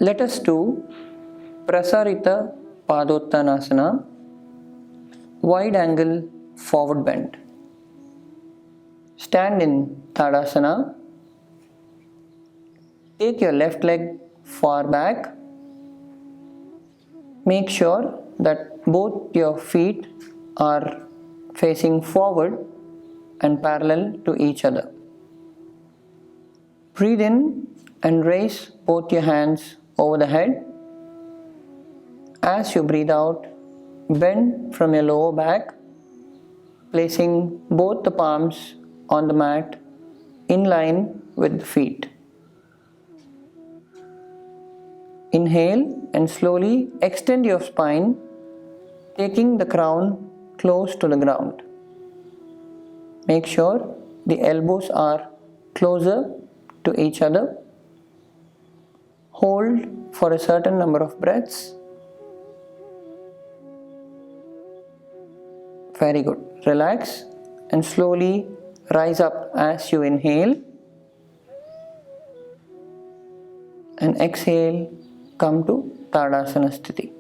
Let us do Prasarita Padottanasana, wide angle forward bend. Stand in Tadasana. Take your left leg far back. Make sure that both your feet are facing forward and parallel to each other. Breathe in and raise both your hands over the head. As you breathe out, bend from your lower back, placing both the palms on the mat in line with the feet. Inhale and slowly extend your spine, taking the crown close to the ground. Make sure the elbows are closer to each other. Hold for a certain number of breaths. Very good. Relax and slowly rise up as you inhale and exhale. Come to Tadasana Sthiti.